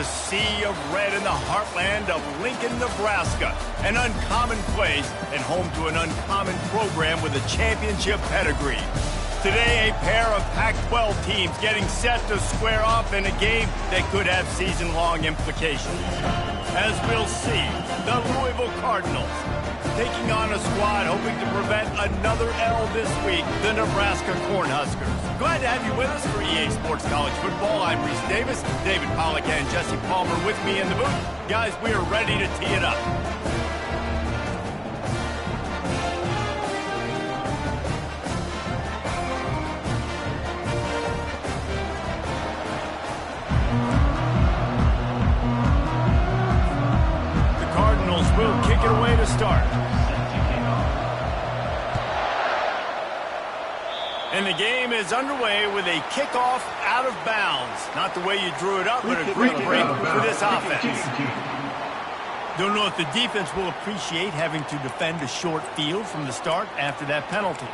a sea of red in the heartland of Lincoln, Nebraska. An uncommon place and home to an uncommon program with a championship pedigree. Today, a pair of Pac-12 teams getting set to square off in a game that could have season-long implications. As we'll see, the Louisville Cardinals taking on a squad hoping to prevent another L this week, the Nebraska Cornhuskers. Glad to have you with us for EA Sports College Football. I'm Reese Davis, David Pollack and Jesse Palmer with me in the booth. Guys, we are ready to tee it up. Will kick it away to start. And the game is underway with a kickoff out of bounds. Not the way you drew it up, but a great break for this offense. Don't know if the defense will appreciate having to defend a short field from the start after that penalty.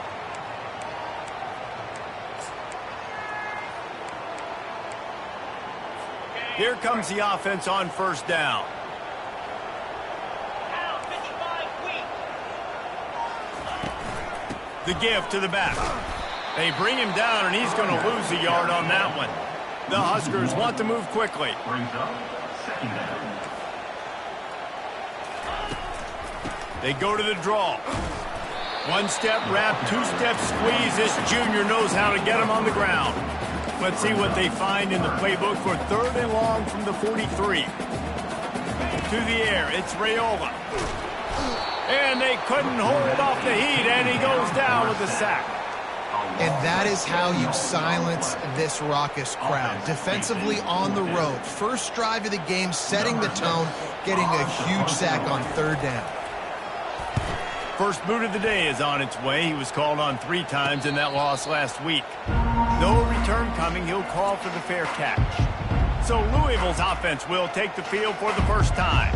Here comes the offense on first down. The give to the back. They bring him down, and he's going to lose a yard on that one. The Huskers want to move quickly. They go to the draw. One-step wrap, two-step squeeze. This junior knows how to get him on the ground. Let's see what they find in the playbook for third and long from the 43. To the air, it's Raiola. And they couldn't hold off the heat, and he goes down with a sack. And that is how you silence this raucous crowd. Defensively on the road. First drive of the game, setting the tone, getting a huge sack on third down. First boot of the day is on its way. He was called on 3 times in that loss last week. No return coming. He'll call for the fair catch. So Louisville's offense will take the field for the first time.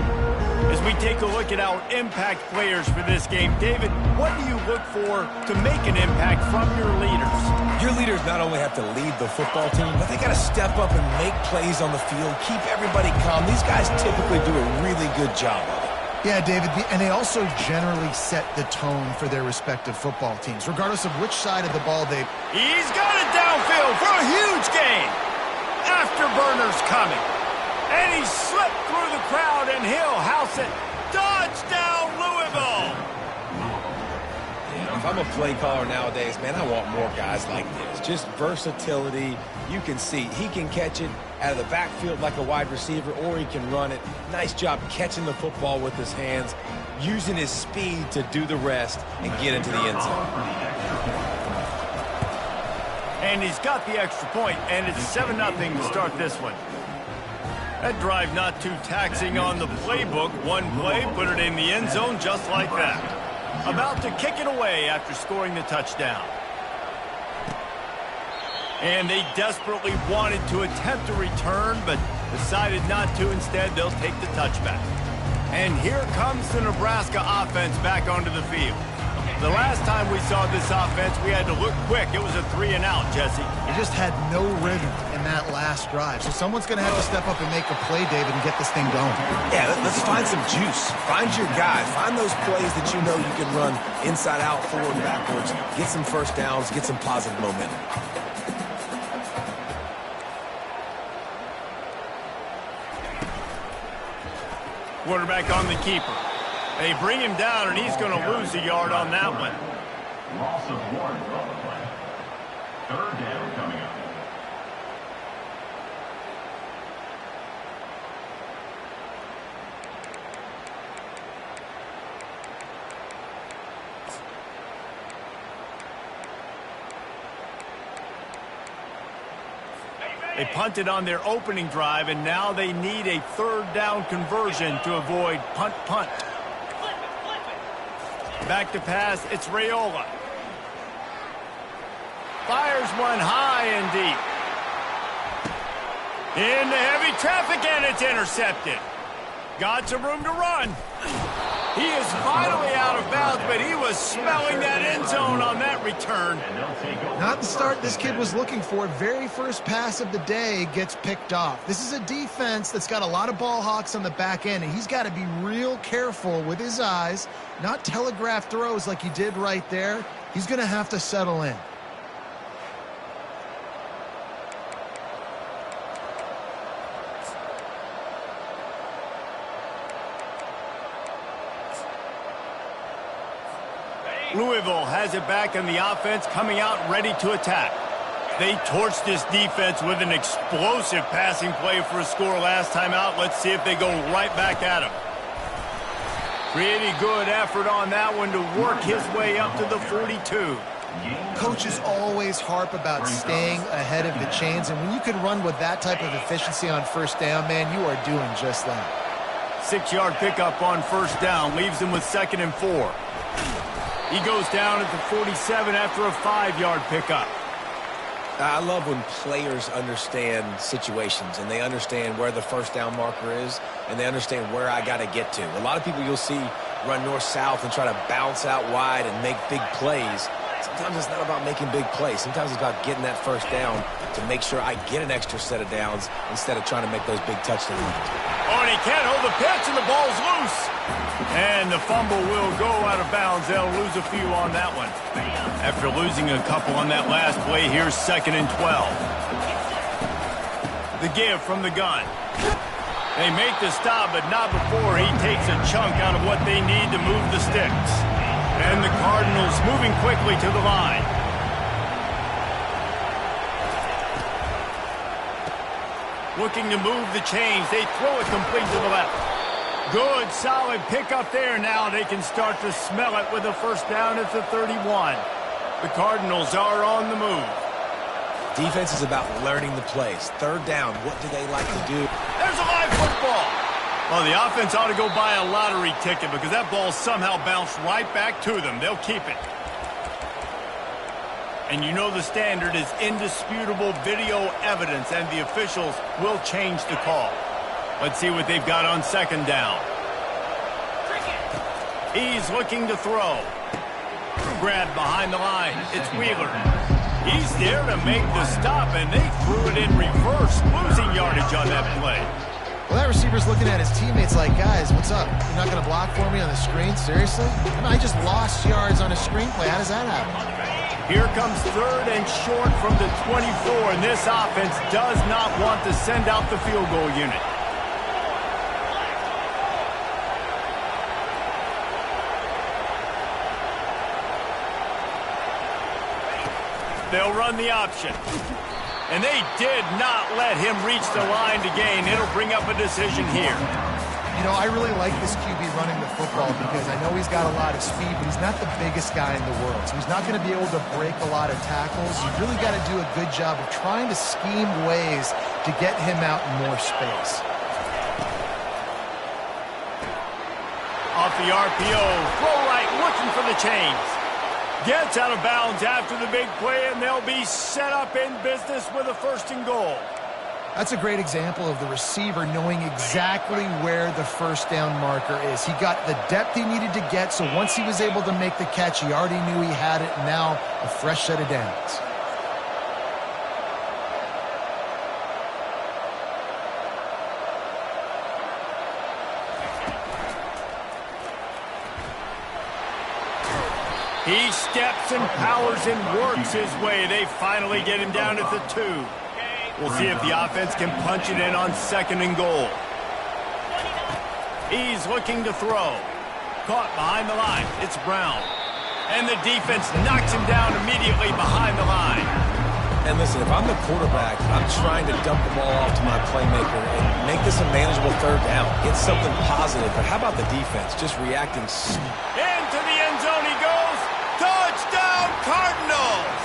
As we take a look at our impact players for this game, David, what do you look for to make an impact from your leaders? Your leaders not only have to lead the football team, but they got to step up and make plays on the field, keep everybody calm. These guys typically do a really good job of it. Yeah, David, and they also generally set the tone for their respective football teams, regardless of which side of the ball they... He's got it downfield for a huge gain. Afterburners coming. And he slipped through the crowd, and he'll house it. Touchdown, Louisville! If I'm a play caller nowadays, man, I want more guys like this. Just versatility. You can see he can catch it out of the backfield like a wide receiver, or he can run it. Nice job catching the football with his hands, using his speed to do the rest and get into the end zone. And he's got the extra point, and it's 7-0 to start this one. That drive not too taxing on the playbook. One play, put it in the end zone just like that. About to kick it away after scoring the touchdown. And they desperately wanted to attempt a return, but decided not to. Instead, they'll take the touchback. And here comes the Nebraska offense back onto the field. The last time we saw this offense, we had to look quick. It was a 3-and-out, Jesse. They just had no rhythm in that last drive. So someone's going to have to step up and make a play, David, and get this thing going. Yeah, let's find some juice. Find your guy. Find those plays that you know you can run inside out, forward, backwards. Get some first downs. Get some positive momentum. Quarterback on the keeper. They bring him down, and he's going to lose a yard on that one. Loss of 1 on the play. Third down coming up. They punted on their opening drive, and now they need a third down conversion to avoid punt. Back to pass, it's Raiola. Fires one high and deep. Into heavy traffic, and it's intercepted. Got some room to run. He is finally out of bounds, but he was smelling that end zone on that return. Not the start this kid was looking for. Very first pass of the day gets picked off. This is a defense that's got a lot of ball hawks on the back end, and he's got to be real careful with his eyes, not telegraph throws like he did right there. He's going to have to settle in. Louisville has it back, and the offense coming out ready to attack. They torched this defense with an explosive passing play for a score last time out. Let's see if they go right back at him. Pretty good effort on that one to work his way up to the 42. Coaches always harp about staying ahead of the chains, and when you can run with that type of efficiency on first down, man, you are doing just that. 6-yard pickup on first down leaves him with 2nd and 4. He goes down at the 47 after a 5-yard pickup. I love when players understand situations and they understand where the first down marker is and they understand where I got to get to. A lot of people you'll see run north-south and try to bounce out wide and make big plays. Sometimes it's not about making big plays. Sometimes it's about getting that first down to make sure I get an extra set of downs instead of trying to make those big touchdowns. Oh, and he can't hold the pitch, and the ball's loose. And the fumble will go out of bounds. They'll lose a few on that one. After losing a couple on that last play, here's 2nd and 12. The give from the gun. They make the stop, but not before he takes a chunk out of what they need to move the sticks. And the Cardinals moving quickly to the line. Looking to move the chains. They throw it complete to the left. Good, solid pickup there. Now they can start to smell it with a first down at the 31. The Cardinals are on the move. Defense is about learning the plays. 3rd down, what do they like to do? There's a live football. Well, the offense ought to go buy a lottery ticket because that ball somehow bounced right back to them. They'll keep it. And you know the standard is indisputable video evidence, and the officials will change the call. Let's see what they've got on 2nd down. He's looking to throw. Grab behind the line. It's Wheeler. He's there to make the stop, and they threw it in reverse, losing yardage on that play. Well, that receiver's looking at his teammates like, guys, what's up? You're not going to block for me on the screen? Seriously? I just lost yards on a screen play. How does that happen? Here comes 3rd and short from the 24, and this offense does not want to send out the field goal unit. They'll run the option. And they did not let him reach the line to gain. It'll bring up a decision here. You know, I really like this QB running the football because I know he's got a lot of speed, but he's not the biggest guy in the world. So he's not going to be able to break a lot of tackles. You really got to do a good job of trying to scheme ways to get him out in more space. Off the RPO, throw right, looking for the chains. Gets out of bounds after the big play, and they'll be set up in business with a 1st and goal. That's a great example of the receiver knowing exactly where the first down marker is. He got the depth he needed to get, so once he was able to make the catch, he already knew he had it. Now a fresh set of downs. He steps and powers and works his way. They finally get him down at the 2. We'll see if the offense can punch it in on 2nd and goal. He's looking to throw. Caught behind the line. It's Brown. And the defense knocks him down immediately behind the line. And listen, if I'm the quarterback, I'm trying to dump the ball off to my playmaker and make this a manageable 3rd down. Get something positive. But how about the defense? Just reacting. Into the end zone he goes. Touchdown, Cardinals!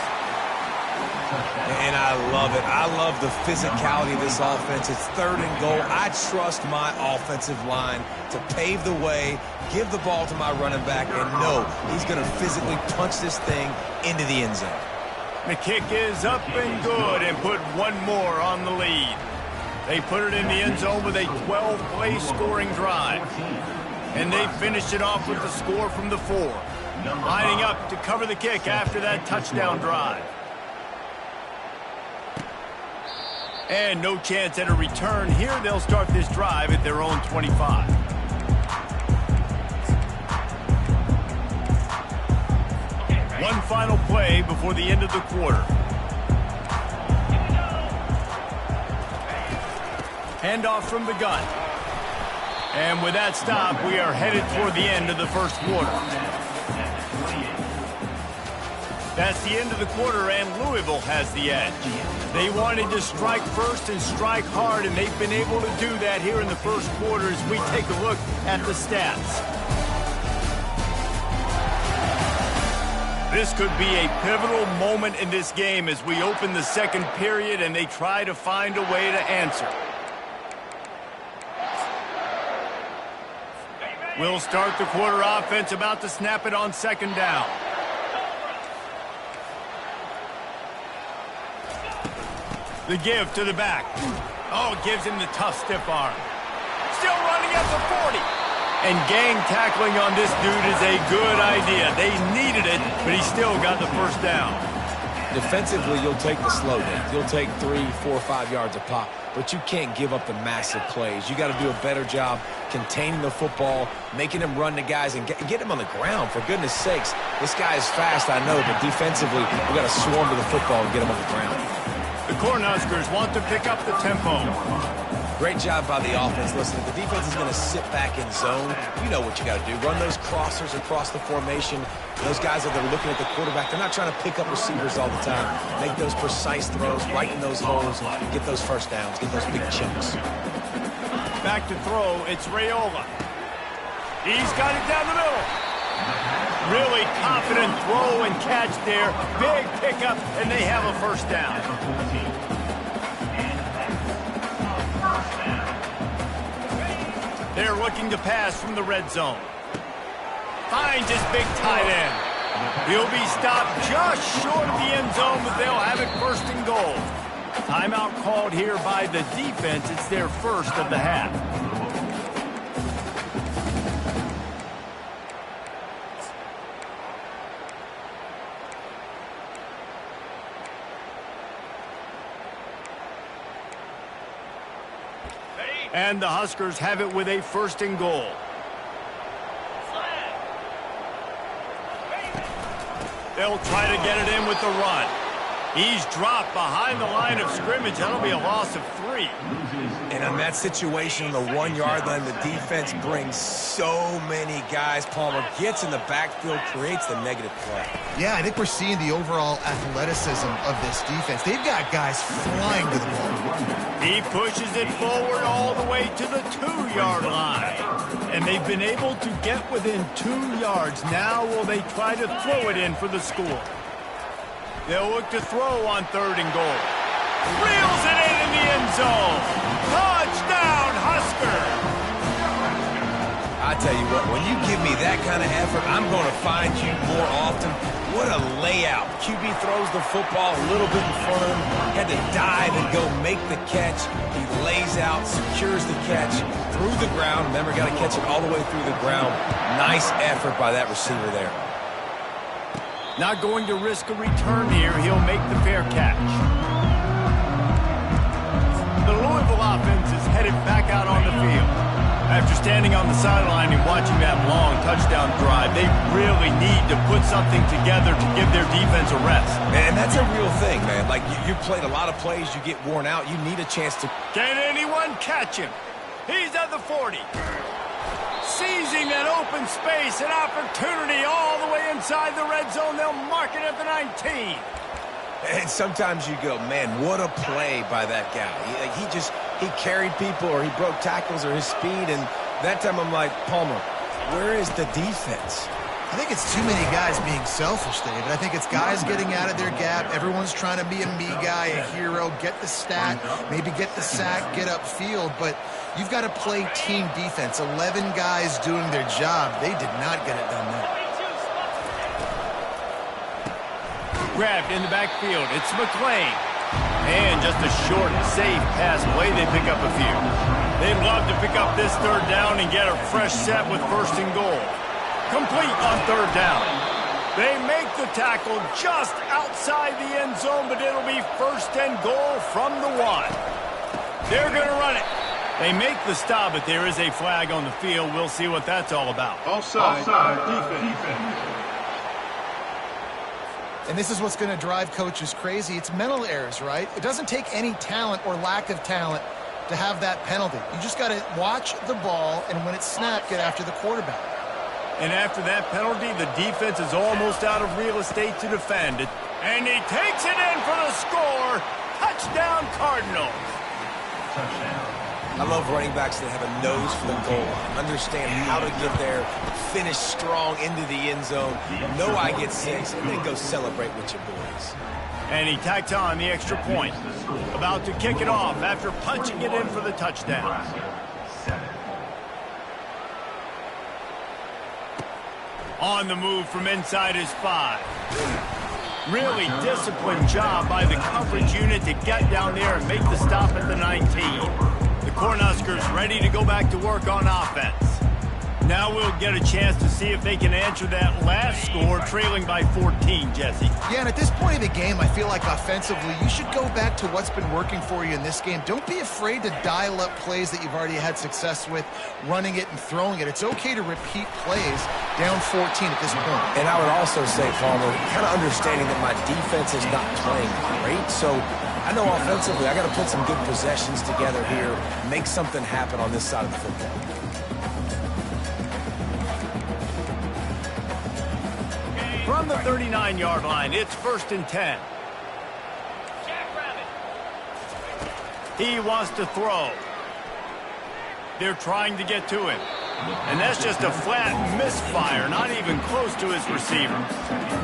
And I love it. I love the physicality of this offense. It's 3rd and goal. I trust my offensive line to pave the way, give the ball to my running back, and know he's going to physically punch this thing into the end zone. The kick is up and good, and put one more on the lead. They put it in the end zone with a 12-play scoring drive. And they finished it off with the score from the 4. Lining up to cover the kick after that touchdown drive. And no chance at a return here. They'll start this drive at their own 25. One final play before the end of the quarter. Handoff from the gun. And with that stop, we are headed toward the end of the first quarter. That's the end of the quarter, and Louisville has the edge. They wanted to strike first and strike hard, and they've been able to do that here in the first quarter as we take a look at the stats. This could be a pivotal moment in this game as we open the second period and they try to find a way to answer. We'll start the quarter offense, about to snap it on second down. The give to the back. Oh, gives him the tough stiff arm. Still running at the 40. And gang tackling on this dude is a good idea. They needed it, but he still got the first down. Defensively, you'll take the slow downs. You'll take 3, 4, 5 yards a pop, but you can't give up the massive plays. You got to do a better job containing the football, making him run to guys, and get him on the ground. For goodness sakes, this guy is fast, I know, but defensively, we got to swarm to the football and get him on the ground. The Cornhuskers want to pick up the tempo. Great job by the offense. Listen, if the defense is going to sit back in zone, you know what you got to do. Run those crossers across the formation. Those guys that are looking at the quarterback, they're not trying to pick up receivers all the time. Make those precise throws, right in those holes, and get those first downs, get those big chunks. Back to throw, it's Raiola. He's got it down the middle. Really confident throw and catch there. Big pickup, and they have a first down. They're looking to pass from the red zone. Finds his big tight end. He'll be stopped just short of the end zone, but they'll have it first and goal. Timeout called here by the defense. It's their first of the half. And the Huskers have it with a first and goal. They'll try to get it in with the run. He's dropped behind the line of scrimmage. That'll be a loss of 3. And on that situation, on the 1 yard line, the defense brings so many guys. Palmer gets in the backfield, creates the negative play. Yeah, I think we're seeing the overall athleticism of this defense. They've got guys flying to the ball. He pushes it forward all the way to the 2-yard line. And they've been able to get within 2 yards. Now will they try to throw it in for the score? They'll look to throw on 3rd and goal. Reels it in the end zone. Touchdown, Husker! I tell you what, when you give me that kind of effort, I'm going to find you more often. What a layout. QB throws the football a little bit in front of him. Had to dive and go make the catch. He lays out, secures the catch through the ground. Remember, got to catch it all the way through the ground. Nice effort by that receiver there. Not going to risk a return here. He'll make the fair catch. The Louisville offense is headed back out on the field. After standing on the sideline and watching that long touchdown drive, they really need to put something together to give their defense a rest. And that's a real thing, man. Like, you played a lot of plays, you get worn out, you need a chance to... Can anyone catch him? He's at the 40. Seizing that open space, an opportunity all the way inside the red zone. They'll mark it at the 19. And sometimes you go, man, what a play by that guy. He carried people, or he broke tackles, or his speed. And that time I'm like, Palmer, where is the defense? I think it's too many guys being selfish, David. I think it's guys getting out of their gap. Everyone's trying to be a me guy, a hero, get the stat, maybe get the sack, get upfield. But you've got to play team defense. 11 guys doing their job. They did not get it done there. Grabbed in the backfield. It's McClain. And just a short, safe pass play, they pick up a few. They'd love to pick up this third down and get a fresh set with 1st and goal. Complete on 3rd down. They make the tackle just outside the end zone, but it'll be 1st and goal from the 1. They're going to run it. They make the stop, but there is a flag on the field. We'll see what that's all about. Offside defense. And this is what's going to drive coaches crazy. It's mental errors, right? It doesn't take any talent or lack of talent to have that penalty. You just got to watch the ball, and when it's snapped, get after the quarterback. And after that penalty, the defense is almost out of real estate to defend it. And he takes it in for the score. Touchdown, Cardinals. I love running backs that have a nose for the goal line, understand how to get there, finish strong into the end zone, know I get 6, and then go celebrate with your boys. And he tacks on the extra point. About to kick it off after punching it in for the touchdown. On the move from inside his 5. Really disciplined job by the coverage unit to get down there and make the stop at the 19. The Cornhuskers ready to go back to work on offense. Now we'll get a chance to see if they can answer that last score, trailing by 14, Jesse. Yeah, and at this point of the game, I feel like offensively, you should go back to what's been working for you in this game. Don't be afraid to dial up plays that you've already had success with, running it and throwing it. It's okay to repeat plays down 14 at this point. And I would also say, Palmer, kind of understanding that my defense is not playing great, so I know offensively I got to put some good possessions together here, make something happen on this side of the football. From the 39-yard line, it's 1st and 10. He wants to throw. They're trying to get to him. And that's just a flat misfire, not even close to his receiver.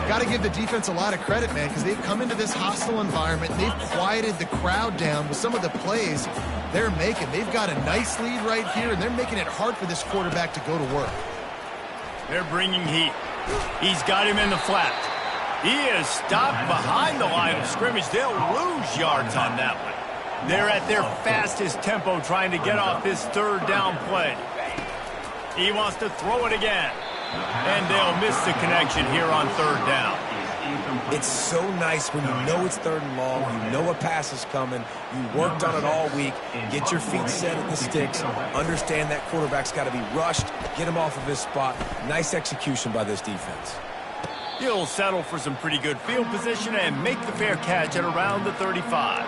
Got to give the defense a lot of credit, man, because they've come into this hostile environment. They've quieted the crowd down with some of the plays they're making. They've got a nice lead right here, and they're making it hard for this quarterback to go to work. They're bringing heat. He's got him in the flat. He is stopped behind the line of scrimmage. They'll lose yards on that one. They're at their fastest tempo trying to get off this 3rd down play. He wants to throw it again. And they'll miss the connection here on 3rd down. It's so nice when you know it's 3rd and long, you know a pass is coming, you worked on it all week, get your feet set at the sticks, understand that quarterback's got to be rushed, get him off of his spot. Nice execution by this defense. He'll settle for some pretty good field position and make the fair catch at around the 35.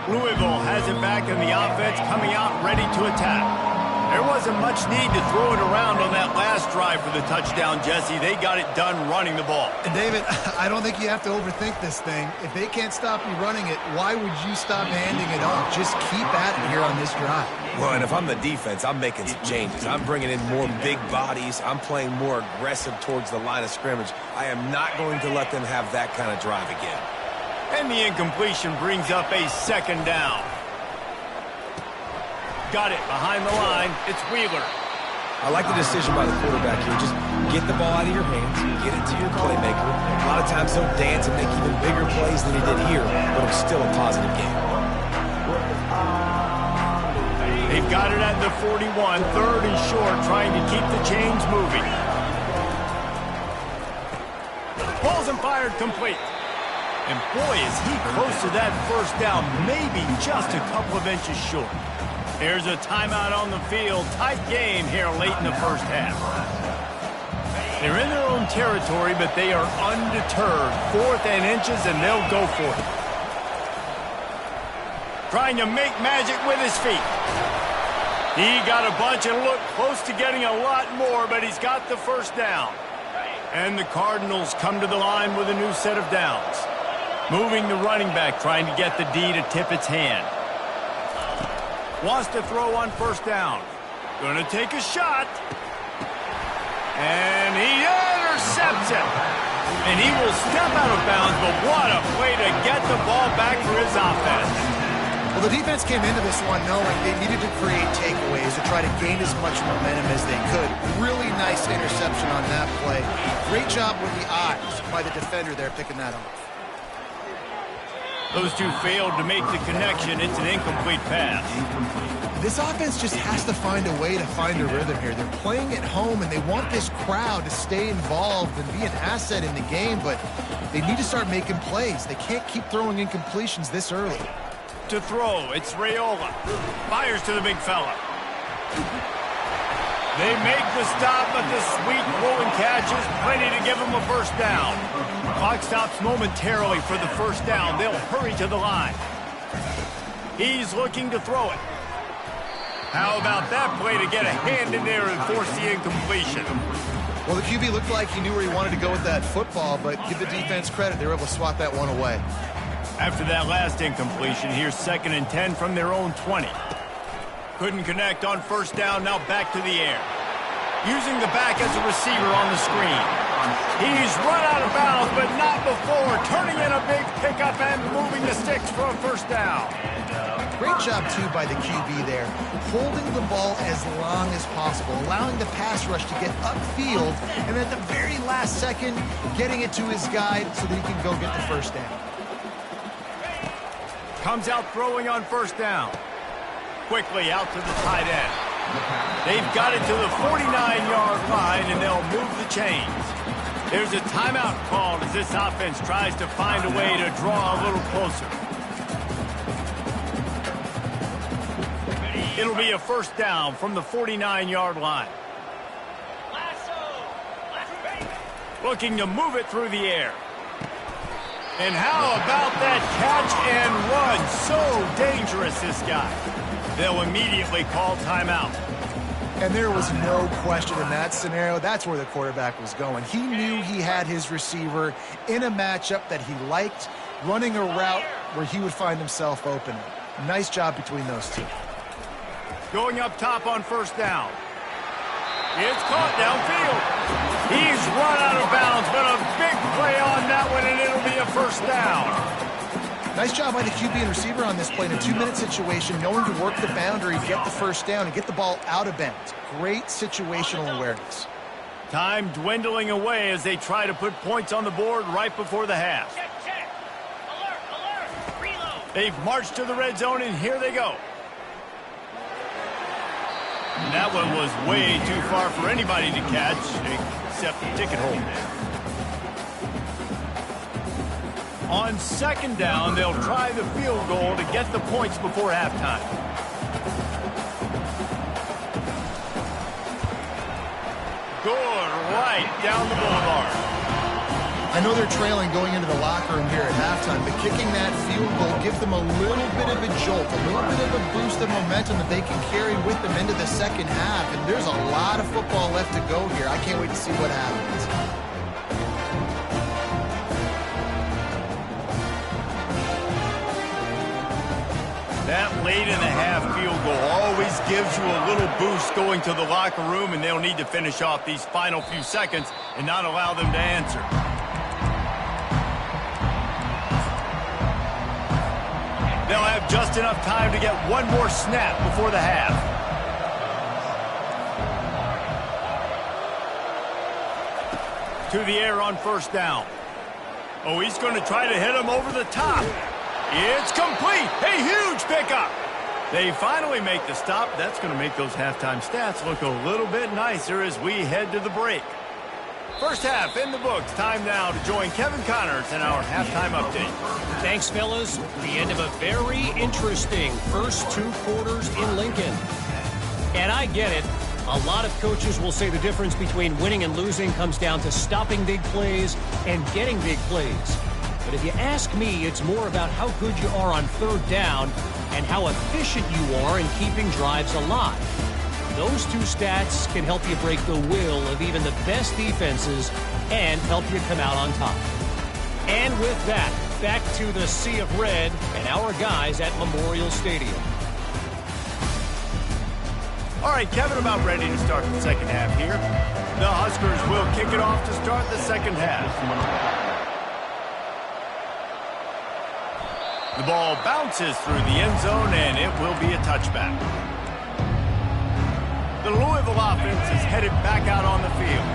Louisville has it back in the offense, coming out ready to attack. There wasn't much need to throw it around on that last drive for the touchdown, Jesse. They got it done running the ball. And David, I don't think you have to overthink this thing. If they can't stop you running it, why would you stop handing it off? Just keep at it here on this drive. Well, and if I'm the defense, I'm making some changes. I'm bringing in more big bodies. I'm playing more aggressive towards the line of scrimmage. I am not going to let them have that kind of drive again. And the incompletion brings up a 2nd down. Got it behind the line. It's Wheeler. I like the decision by the quarterback here. Just get the ball out of your hands, get it to your playmaker. A lot of times he'll dance and make even bigger plays than he did here, but it's still a positive game. They've got it at the 41, 3rd and short, trying to keep the chains moving. Balls and fired complete. And boy, is he close to that 1st down, maybe just a couple of inches short. Here's a timeout on the field. Tight game here late in the 1st half. They're in their own territory, but they are undeterred. 4th and inches, and they'll go for it. Trying to make magic with his feet. He got a bunch and looked close to getting a lot more, but he's got the 1st down. And the Cardinals come to the line with a new set of downs. Moving the running back, trying to get the D to tip its hand. Wants to throw on 1st down. Gonna take a shot. And he intercepts it. And he will step out of bounds, but what a play to get the ball back for his offense. Well, the defense came into this one knowing they needed to create takeaways to try to gain as much momentum as they could. Really nice interception on that play. Great job with the eyes by the defender there picking that off. Those two failed to make the connection. It's an incomplete pass. This offense just has to find a way to find a rhythm here. They're playing at home, and they want this crowd to stay involved and be an asset in the game, but they need to start making plays. They can't keep throwing incompletions this early. To throw, it's Raiola. Fires to the big fella. They make the stop, but the sweet rolling catch is plenty to give them a first down. Clock stops momentarily for the first down. They'll hurry to the line. He's looking to throw it. How about that play to get a hand in there and force the incompletion? Well, the QB looked like he knew where he wanted to go with that football, but give the defense credit. They were able to swat that one away. After that last incompletion, here's 2nd and 10 from their own 20. Couldn't connect on first down, now back to the air. Using the back as a receiver on the screen. He's run out of bounds, but not before. Turning in a big pickup and moving the sticks for a first down. Great job, too, by the QB there. Holding the ball as long as possible, allowing the pass rush to get upfield, and at the very last second, getting it to his guy so that he can go get the first down. Comes out throwing on first down. Quickly out to the tight end. They've got it to the 49-yard line, and they'll move the chains. There's a timeout called as this offense tries to find a way to draw a little closer. It'll be a first down from the 49-yard line. Looking to move it through the air. And how about that catch and run? So dangerous, this guy. They'll immediately call timeout. And there was no question in that scenario. That's where the quarterback was going. He knew he had his receiver in a matchup that he liked, running a route where he would find himself open. Nice job between those two. Going up top on first down. It's caught downfield. He's run out of bounds, but a big play on that one, and it'll be a first down. Nice job by the QB and receiver on this play in a 2-minute situation, knowing to work the boundary, get the first down, and get the ball out of bounds. Great situational awareness. Time dwindling away as they try to put points on the board right before the half. Check. Alert. Reload. They've marched to the red zone, and here they go. And that one was way too far for anybody to catch, except the ticket holder. On second down, they'll try the field goal to get the points before halftime. Good, right down the boulevard. I know they're trailing going into the locker room here at halftime, but kicking that field goal gives them a little bit of a jolt, a little bit of a boost of momentum that they can carry with them into the second half. And there's a lot of football left to go here. I can't wait to see what happens. That late in the half field goal always gives you a little boost going to the locker room, and they'll need to finish off these final few seconds and not allow them to answer. They'll have just enough time to get one more snap before the half. To the air on first down. Oh, he's going to try to hit him over the top. It's complete. A huge pickup. They finally make the stop. That's going to make those halftime stats look a little bit nicer as we head to the break. First half in the books. Time now to join Kevin Connors in our halftime update. Thanks, fellas. The end of a very interesting first 2 quarters in Lincoln. And I get it. A lot of coaches will say the difference between winning and losing comes down to stopping big plays and getting big plays. But if you ask me, it's more about how good you are on third down and how efficient you are in keeping drives alive. Those two stats can help you break the will of even the best defenses and help you come out on top. And with that, back to the Sea of Red and our guys at Memorial Stadium. All right, Kevin, about ready to start the second half here. The Huskers will kick it off to start the second half. The ball bounces through the end zone, and it will be a touchback. The Louisville offense is headed back out on the field.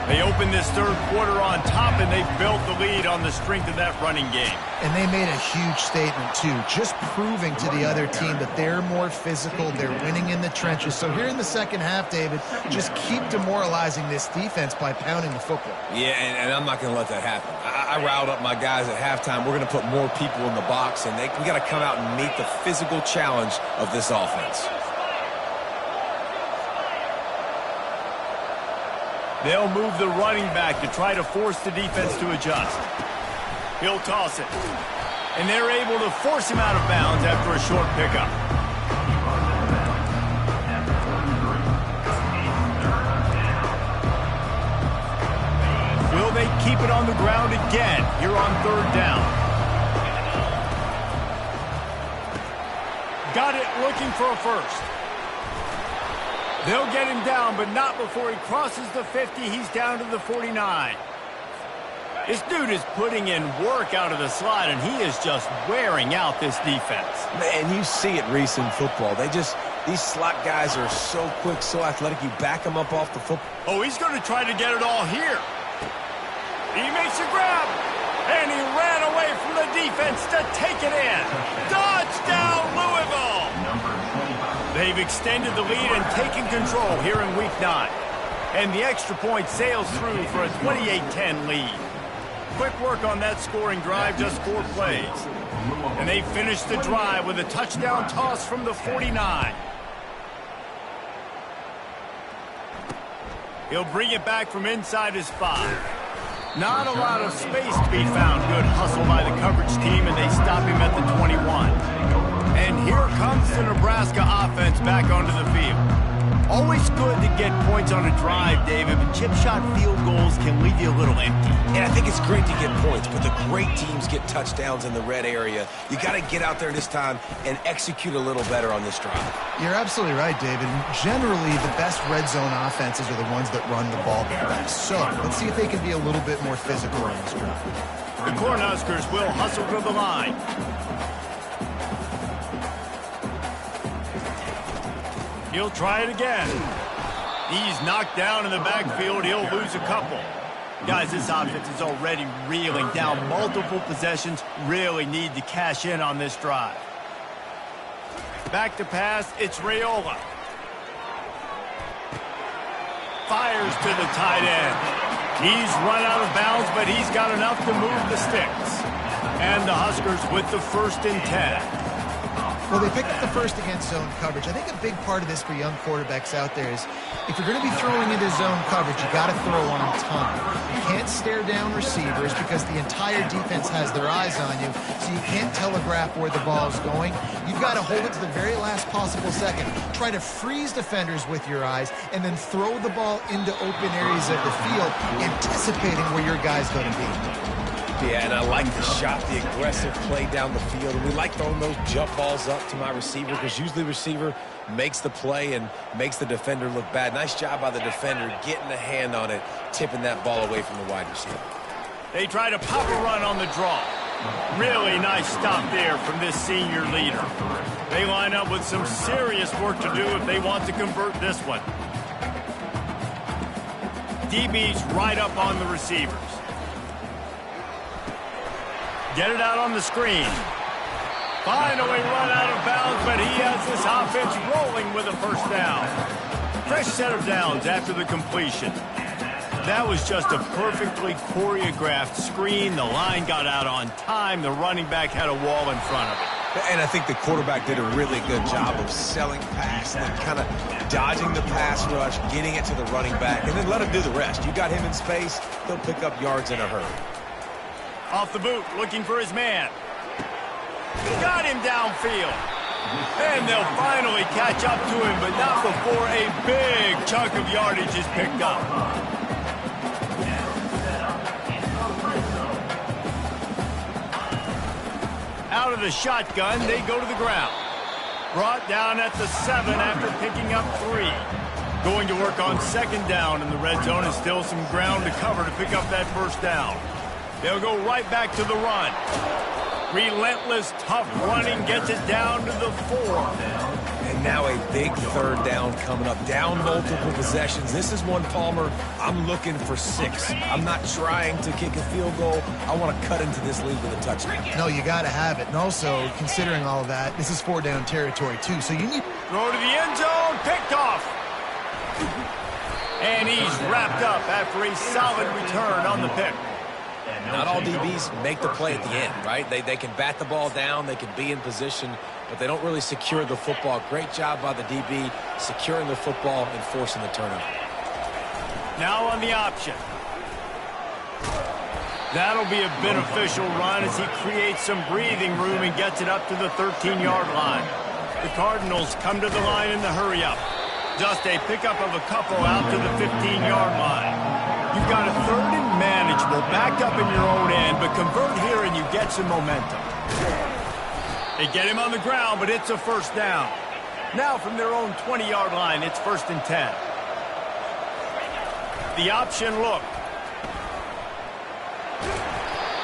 They opened this third quarter on top, and they built the lead on the strength of that running game. And they made a huge statement, too, just proving to the other team that they're more physical, they're winning in the trenches. So here in the second half, David, just keep demoralizing this defense by pounding the football. Yeah, and I'm not going to let that happen. I riled up my guys at halftime. We're going to put more people in the box, and we got to come out and meet the physical challenge of this offense. They'll move the running back to try to force the defense to adjust. He'll toss it. And they're able to force him out of bounds after a short pickup. Will they keep it on the ground again here on third down? Got it, looking for a first. They'll get him down, but not before he crosses the 50. He's down to the 49. This dude is putting in work out of the slot, and he is just wearing out this defense. Man, you see it, Reese, in football. These slot guys are so quick, so athletic. You back them up off the football. Oh, he's going to try to get it all here. He makes a grab, and he ran away from the defense to take it in. Touchdown, Louisville! They've extended the lead and taken control here in Week 9. And the extra point sails through for a 28-10 lead. Quick work on that scoring drive, just 4 plays. And they finish the drive with a touchdown toss from the 49. He'll bring it back from inside his 5. Not a lot of space to be found. Good hustle by the coverage team, and they stop him at the 21. And here comes the Nebraska offense back onto the field. Always good to get points on a drive, David, but chip shot field goals can leave you a little empty. And I think it's great to get points, but the great teams get touchdowns in the red area. You got to get out there this time and execute a little better on this drive. You're absolutely right, David. Generally, the best red zone offenses are the ones that run the ball the best. So let's see if they can be a little bit more physical on this drive. The Cornhuskers will hustle to the line. He'll try it again. He's knocked down in the backfield. He'll lose a couple. Guys, this offense is already reeling down multiple possessions. Really need to cash in on this drive. Back to pass. It's Raiola. Fires to the tight end. He's run out of bounds, but he's got enough to move the sticks. And the Huskers with the 1st and 10. Well, they picked up the first against zone coverage. I think a big part of this for young quarterbacks out there is if you're going to be throwing into zone coverage, you got to throw on time. You can't stare down receivers because the entire defense has their eyes on you, so you can't telegraph where the ball is going. You've got to hold it to the very last possible second. Try to freeze defenders with your eyes and then throw the ball into open areas of the field, anticipating where your guy's going to be. Yeah, and I like the shot, the aggressive play down the field. And we like throwing those jump balls up to my receiver because usually the receiver makes the play and makes the defender look bad. Nice job by the defender getting a hand on it, tipping that ball away from the wide receiver. They try to pop a run on the draw. Really nice stop there from this senior leader. They line up with some serious work to do if they want to convert this one. DB's right up on the receivers. Get it out on the screen. Finally run out of bounds, but he has this offense rolling with a 1st down. Fresh set of downs after the completion. That was just a perfectly choreographed screen. The line got out on time. The running back had a wall in front of it. And I think the quarterback did a really good job of selling pass and then kind of dodging the pass rush, getting it to the running back, and then let him do the rest. You got him in space, he'll pick up yards in a hurry. Off the boot, looking for his man. Got him downfield. And they'll finally catch up to him, but not before a big chunk of yardage is picked up. Out of the shotgun, they go to the ground. Brought down at the 7 after picking up 3. Going to work on 2nd down in the red zone, and still some ground to cover to pick up that 1st down. They'll go right back to the run. Relentless, tough running gets it down to the 4. And Now a big third down coming up. Down multiple possessions. This is one, Palmer, I'm looking for 6. I'm not trying to kick a field goal. I want to cut into this lead with a touchdown. No, you got to have it. And also, considering all of that, this is 4-down territory, too. So you need... Throw to the end zone, picked off. And he's wrapped up after a solid return on the pick. Not all DBs make the play at the end, right? They can bat the ball down, they can be in position, but they don't really secure the football. Great job by the DB securing the football and forcing the turnover. Now on the option. That'll be a beneficial run as he creates some breathing room and gets it up to the 13-yard line. The Cardinals come to the line in the hurry-up. Just a pickup of a couple out to the 15-yard line. You've got a third and manageable, backed up in your own end, but convert here and you get some momentum. They get him on the ground, but it's a first down. Now from their own 20-yard line, it's 1st and 10. The option look.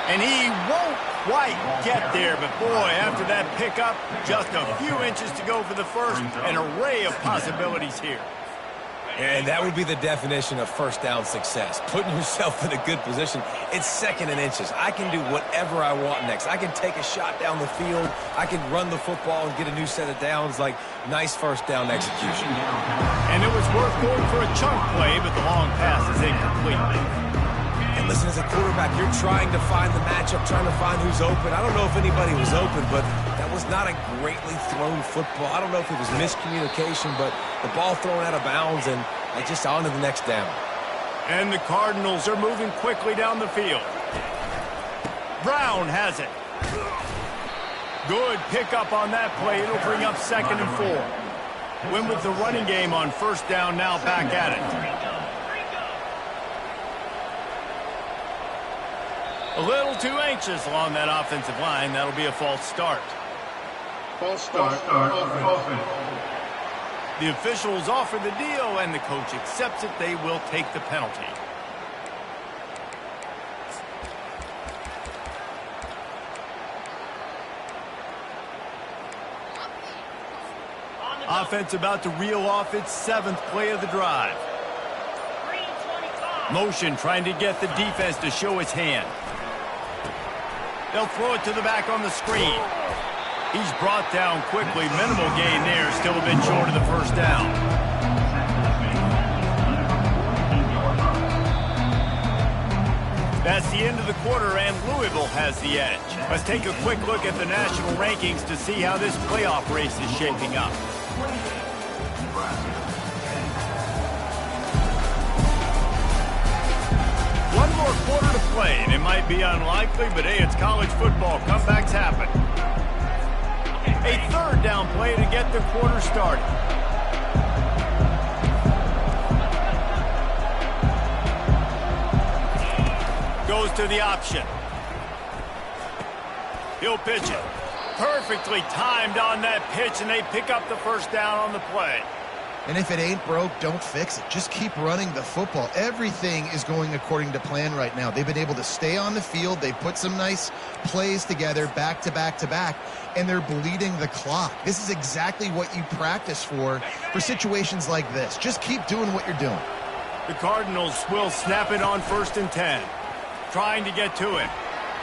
And he won't quite get there, but boy, after that pickup, just a few inches to go for the first. An array of possibilities here. And that would be the definition of first down success. Putting yourself in a good position. It's 2nd and inches. I can do whatever I want next. I can take a shot down the field. I can run the football and get a new set of downs. Like, nice first down execution. And it was worth going for a chunk play, but the long pass is incomplete. And listen, as a quarterback, you're trying to find the matchup, trying to find who's open. I don't know if anybody was open, but that was not a greatly thrown football. I don't know if it was miscommunication, but the ball thrown out of bounds and just on to the next down. And the Cardinals are moving quickly down the field. Brown has it. Good pickup on that play. It'll bring up 2nd and 4. Win with the running game on first down, now back at it. A little too anxious along that offensive line. That'll be a false start. False start offense. The officials offer the deal, and the coach accepts it. They will take the penalty. Offense about to reel off its 7th play of the drive. Motion trying to get the defense to show its hand. They'll throw it to the back on the screen. He's brought down quickly. Minimal gain there. Still a bit short of the first down. That's the end of the quarter, and Louisville has the edge. Let's take a quick look at the national rankings to see how this playoff race is shaping up. One more quarter to play, and it might be unlikely, but hey, it's college football. Comebacks happen. A 3rd down play to get the quarter started. Goes to the option. He'll pitch it. Perfectly timed on that pitch, and they pick up the first down on the play. And if it ain't broke, don't fix it. Just keep running the football. Everything is going according to plan right now. They've been able to stay on the field. They put some nice plays together back to back to back, and they're bleeding the clock. This is exactly what you practice for situations like this. Just keep doing what you're doing. The Cardinals will snap it on 1st and 10. Trying to get to it.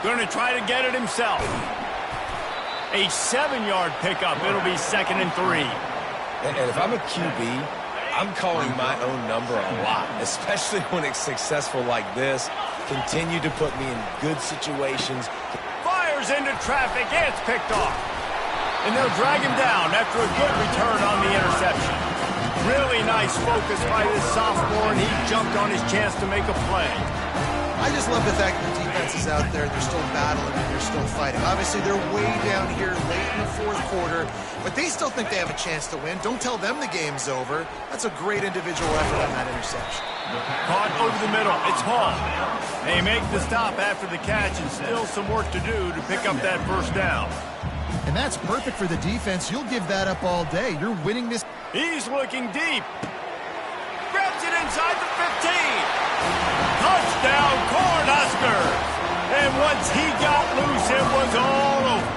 Going to try to get it himself. A 7-yard pickup. It'll be 2nd and 3. And if I'm a QB, I'm calling my own number a lot, especially when it's successful like this. Continue to put me in good situations. Fires into traffic. It's picked off. And they'll drag him down after a good return on the interception. Really nice focus by this sophomore, and he jumped on his chance to make a play. I just love the fact that the defense is out there. They're still battling and they're still fighting. Obviously, they're way down here late in the 4th quarter, but they still think they have a chance to win. Don't tell them the game's over. That's a great individual effort on that interception. Caught over the middle. It's Hall. They make the stop after the catch, and still some work to do to pick up that first down. And that's perfect for the defense. You'll give that up all day. You're winning this. He's looking deep. Grabs it inside the 15. Touchdown, Cornhuskers! And once he got loose, it was all over.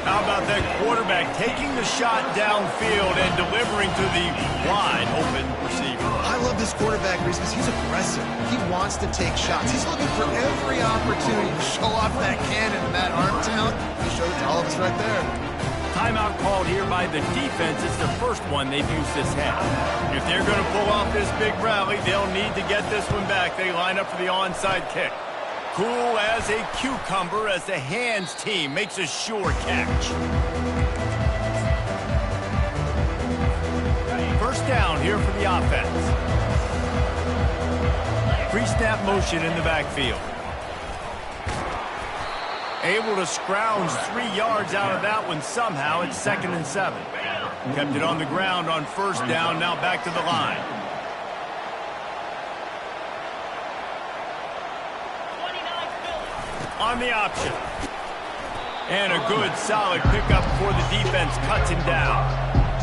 How about that quarterback taking the shot downfield and delivering to the wide open receiver. I love this quarterback, Reese, because he's aggressive. He wants to take shots. He's looking for every opportunity to show off that cannon and that arm talent. He showed it to all of us right there. Timeout called here by the defense. It's the first one they've used this half. If they're going to pull off this big rally, they'll need to get this one back. They line up for the onside kick. Cool as a cucumber as the hands team makes a sure catch. First down here for the offense. Pre-snap motion in the backfield. Able to scrounge 3 yards out of that one somehow. It's 2nd and 7. Kept it on the ground on first down. Now back to the line. On the option. And a good solid pickup before the defense cuts him down.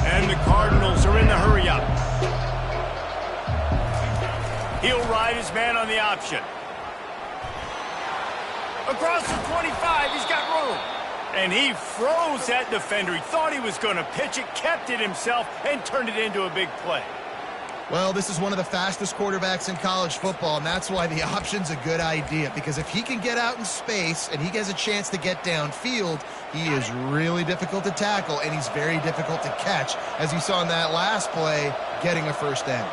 And the Cardinals are in the hurry up. He'll ride his man on the option. Across the 25, he's got room. And he froze that defender. He thought he was going to pitch it, kept it himself, and turned it into a big play. Well, this is one of the fastest quarterbacks in college football, and that's why the option's a good idea. Because if he can get out in space and he has a chance to get downfield, he is really difficult to tackle, and he's very difficult to catch, as you saw in that last play, getting a first down.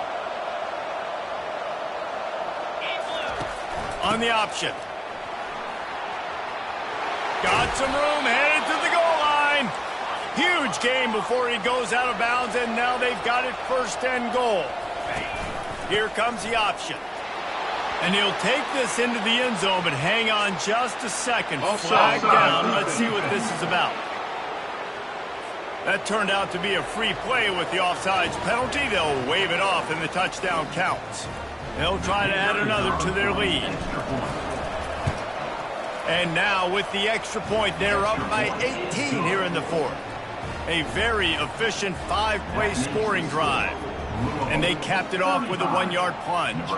On the option. Got some room, headed to the goal line. Huge gain before he goes out of bounds, and now they've got it 1st and goal. Here comes the option. And he'll take this into the end zone, but hang on just a second. Flag down. Let's see what this is about. That turned out to be a free play with the offsides penalty. They'll wave it off, and the touchdown counts. They'll try to add another to their lead. And now with the extra point, they're up by 18 here in the 4th. A very efficient 5-play scoring drive. And they capped it off with a 1-yard plunge.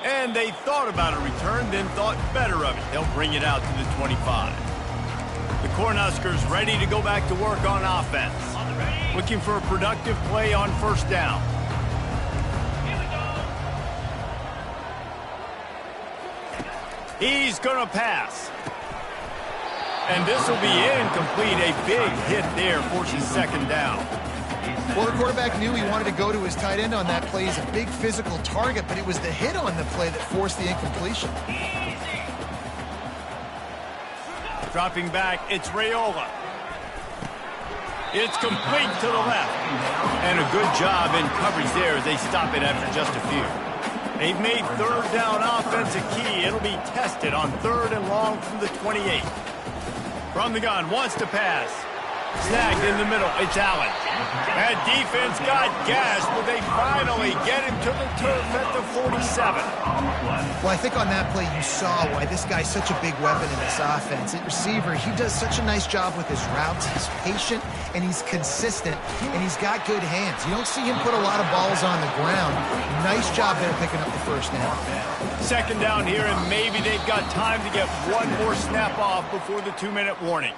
And they thought about a return, then thought better of it. They'll bring it out to the 25. The Cornhuskers ready to go back to work on offense. Looking for a productive play on first down. He's going to pass. And this will be incomplete. A big hit there forces 2nd down. Well, the quarterback knew he wanted to go to his tight end on that play. He's a big physical target, but it was the hit on the play that forced the incompletion. Dropping back, it's Raiola. It's complete to the left. And a good job in coverage there as they stop it after just a few. They've made 3rd down offense a key. It'll be tested on 3rd and long from the 28. From the gun, wants to pass. Snagged in the middle, it's Allen. That defense got gassed, but they finally get him to the turf at the 47. Well, I think on that play you saw why this guy's such a big weapon in this offense. At receiver, he does such a nice job with his routes. He's patient, and he's consistent, and he's got good hands. You don't see him put a lot of balls on the ground. Nice job there picking up the first down. 2nd down here, and maybe they've got time to get one more snap off before the 2-minute warning.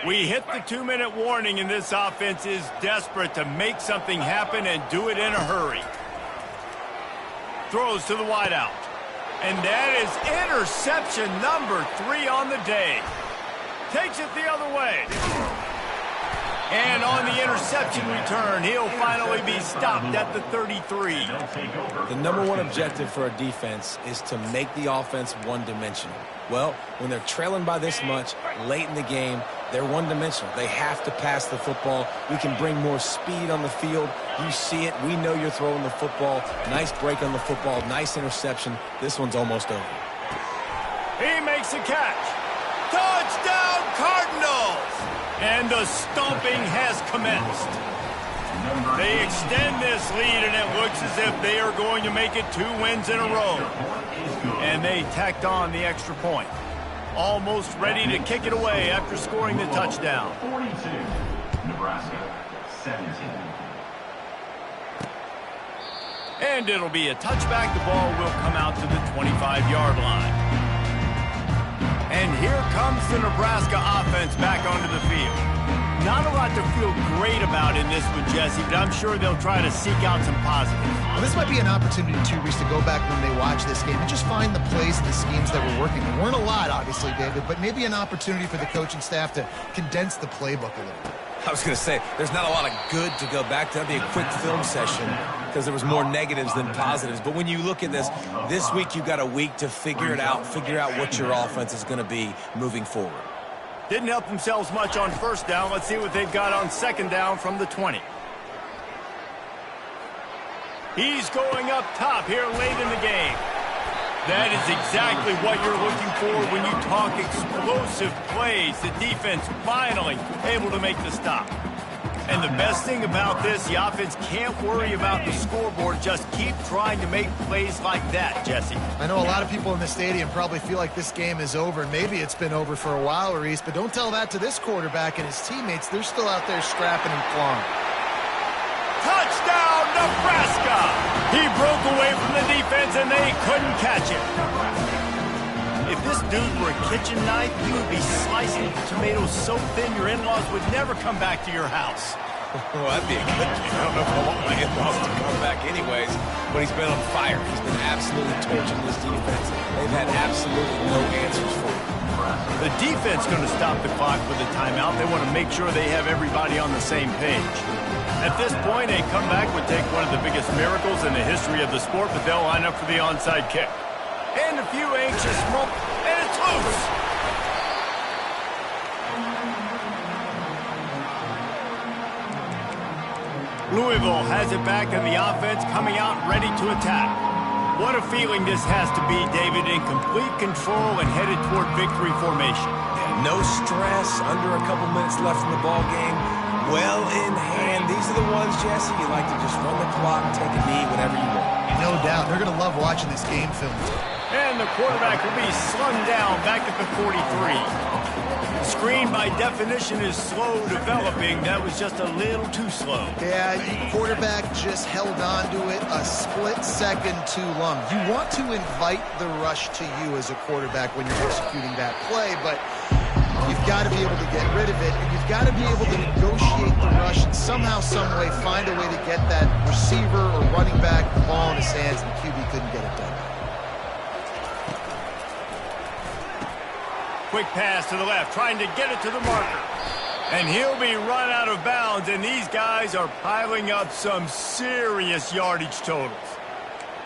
We hit the 2-minute warning, and this offense is desperate to make something happen and do it in a hurry. Throws to the wideout. And that is interception number 3 on the day. Takes it the other way. And on the interception return, he'll finally be stopped at the 33. The #1 objective for a defense is to make the offense one-dimensional. Well, when they're trailing by this much late in the game, they're one-dimensional. They have to pass the football. We can bring more speed on the field. You see it. We know you're throwing the football. Nice break on the football. Nice interception. This one's almost over. He makes a catch. Touchdown, Cardinals! And the stomping has commenced. They extend this lead, and it looks as if they are going to make it 2 wins in a row. And they tacked on the extra point. Almost ready to kick it away after scoring the touchdown. 42, Nebraska, 17. And it'll be a touchback. The ball will come out to the 25-yard line. And here comes the Nebraska offense back onto the field. Not a lot to feel great about in this one, Jesse, but I'm sure they'll try to seek out some positives. Well, this might be an opportunity, too, Reese, to go back when they watch this game and just find the plays and the schemes that were working. There weren't a lot, obviously, David, but maybe an opportunity for the coaching staff to condense the playbook a little bit. I was going to say, there's not a lot of good to go back to. That'd be a quick film session because there was more negatives than positives. But when you look at this week you've got a week to figure it out, figure out what your offense is going to be moving forward. Didn't help themselves much on first down. Let's see what they've got on second down from the 20. He's going up top here late in the game. That is exactly what you're looking for when you talk explosive plays. The defense finally able to make the stop. And the best thing about this, the offense can't worry about the scoreboard. Just keep trying to make plays like that, Jesse. I know a lot of people in the stadium probably feel like this game is over. Maybe it's been over for a while, Reese, but don't tell that to this quarterback and his teammates. They're still out there scrapping and clawing. Touchdown, Nebraska! He broke away from the defense and they couldn't catch him. If this dude were a kitchen knife, he would be slicing tomatoes so thin your in-laws would never come back to your house. Well, that'd be a good game. I don't know if I want my in-laws to come back anyways, but he's been on fire. He's been absolutely torching this defense. They've had absolutely no answers for him. The defense going to stop the clock with a timeout. They want to make sure they have everybody on the same page. At this point, a comeback would take one of the biggest miracles in the history of the sport, but they'll line up for the onside kick. And a few anxious moments, and it's loose. Louisville has it back in the offense, coming out ready to attack. What a feeling this has to be, David, in complete control and headed toward victory formation. Yeah, no stress, under a couple minutes left in the ball game. Well in hand. These are the ones, Jesse, you like to just run the clock, take a knee, whatever you want. No doubt. They're going to love watching this game film. And the quarterback will be slung down back at the 43. Screen, by definition, is slow developing. That was just a little too slow. Yeah, the quarterback just held on to it a split second too long. You want to invite the rush to you as a quarterback when you're executing that play, but you've got to be able to get rid of it, and you've got to be able to negotiate the rush and somehow, some way, find a way to get that receiver or running back the ball in his hands, and the QB couldn't get it done. Quick pass to the left, trying to get it to the marker. And he'll be run out of bounds, and these guys are piling up some serious yardage totals.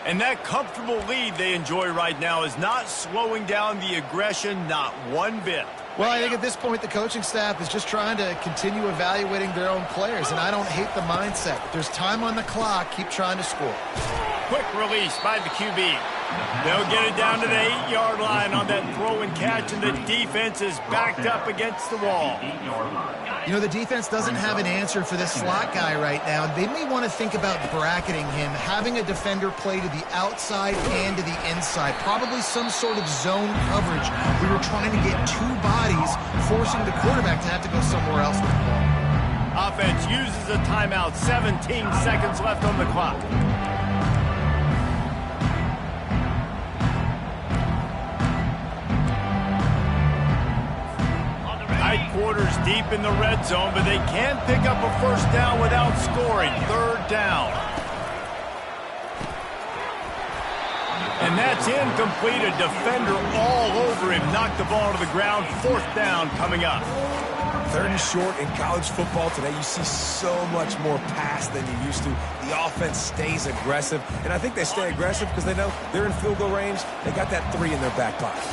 And that comfortable lead they enjoy right now is not slowing down the aggression, not one bit. Well, I think at this point the coaching staff is just trying to continue evaluating their own players, and I don't hate the mindset. There's time on the clock. Keep trying to score. Quick release by the QB. They'll get it down to the 8-yard line on that throw and catch, and the defense is backed up against the wall. You know, the defense doesn't have an answer for this slot guy right now. They may want to think about bracketing him, having a defender play to the outside and to the inside, probably some sort of zone coverage. We were trying to get two bodies, forcing the quarterback to have to go somewhere else with the ball. Offense uses a timeout, 17 seconds left on the clock. Tight quarters deep in the red zone, but they can pick up a first down without scoring. Third down. And that's incomplete. A defender all over him. Knocked the ball to the ground. Fourth down coming up. Third and short in college football today. You see so much more pass than you used to. The offense stays aggressive, and I think they stay aggressive because they know they're in field goal range. They got that 3 in their back pocket.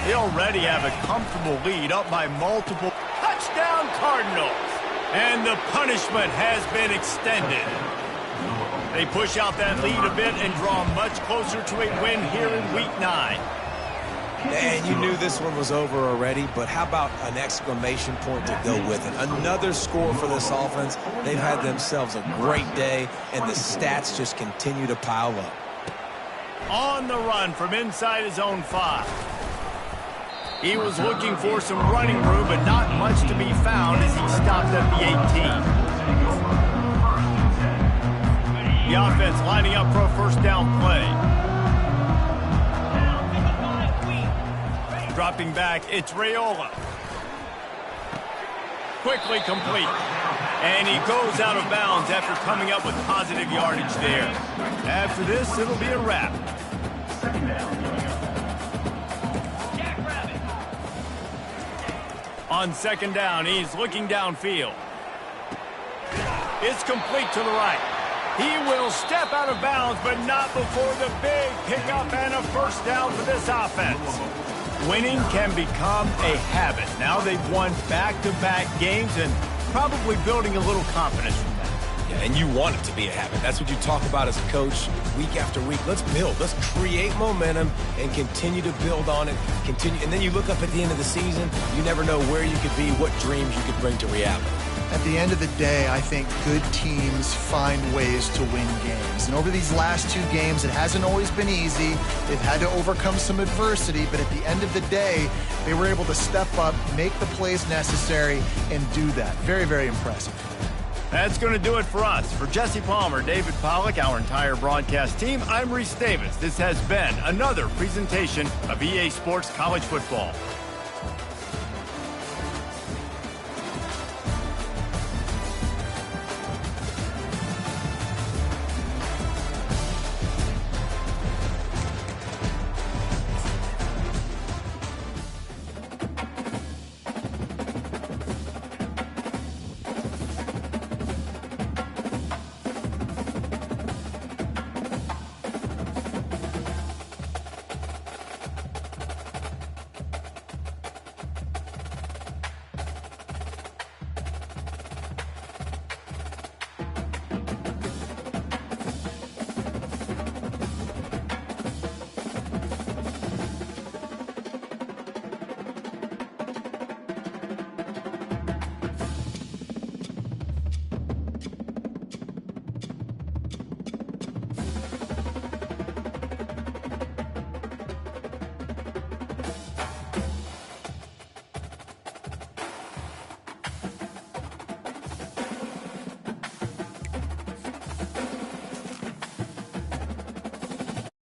They already have a comfortable lead, up by multiple. Touchdown Cardinals. And the punishment has been extended. They push out that lead a bit and draw much closer to a win here in Week 9. And you knew this one was over already, but how about an exclamation point to go with it? Another score for this offense. They've had themselves a great day, and the stats just continue to pile up. On the run from inside his own 5. He was looking for some running room, but not much to be found as he stopped at the 18. The offense lining up for a first down play. Dropping back, it's Raiola. Quickly complete. And he goes out of bounds after coming up with positive yardage there. After this, it'll be a wrap. On second down, he's looking downfield. It's complete to the right. He will step out of bounds, but not before the big pickup and a first down for this offense. Winning can become a habit. Now they've won back-to-back games and probably building a little confidence from that. Yeah, and you want it to be a habit. That's what you talk about as a coach week after week. Let's build. Let's create momentum and continue to build on it. And then you look up at the end of the season, you never know where you could be, what dreams you could bring to reality. At the end of the day, I think good teams find ways to win games. And over these last 2 games, it hasn't always been easy. They've had to overcome some adversity, but at the end of the day, they were able to step up, make the plays necessary, and do that. Very, very impressive. That's going to do it for us. For Jesse Palmer, David Pollack, our entire broadcast team, I'm Reese Davis. This has been another presentation of EA Sports College Football.